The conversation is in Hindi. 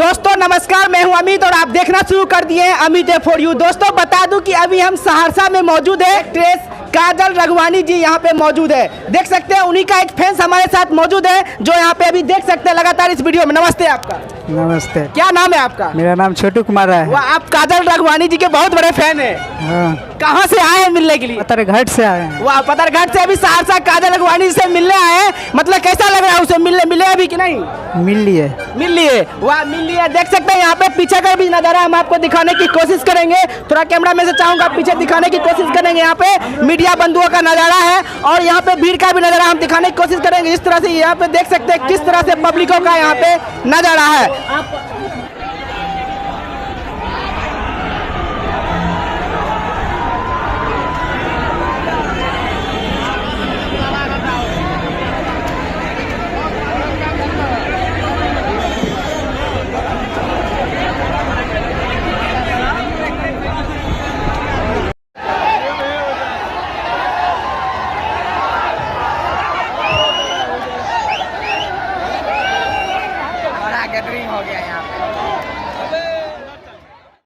दोस्तों नमस्कार, मैं हूं अमित और आप देखना शुरू कर दिए हैं अमित फॉर यू। दोस्तों बता दूं कि अभी हम सहरसा में मौजूद है। एक्ट्रेस काजल रघवानी जी यहाँ पे मौजूद है, देख सकते हैं। उन्हीं का एक फैंस हमारे साथ मौजूद है जो यहाँ पे अभी देख सकते हैं लगातार इस वीडियो में। नमस्ते आपका। नमस्ते। क्या नाम है आपका? मेरा नाम छोटू कुमार है। वो आप काजल रघवानी जी के बहुत बड़े फैन है। हाँ। कहाँ से आए हैं मिलने के लिए? पत्थरघाट से आए हैं। वाह, पत्थरघाट से अभी सहरसा काजल रघवानी से मिलने आए हैं। मतलब कैसा लग रहा है उसे मिले अभी कि नहीं? मिल लिए। वाह, मिल लिए। देख सकते हैं यहाँ पे पीछे का भी नजारा हम आपको दिखाने की कोशिश करेंगे। थोड़ा कैमरा में से चाहूंगा पीछे दिखाने की कोशिश करेंगे। यहाँ पे मीडिया बंधुओं का नजारा है और यहाँ पे भीड़ का भी नजारा हम दिखाने की कोशिश करेंगे। इस तरह से यहाँ पे देख सकते हैं किस तरह से पब्लिकों का यहाँ पे नजारा है। गैदरिंग हो गया यहाँ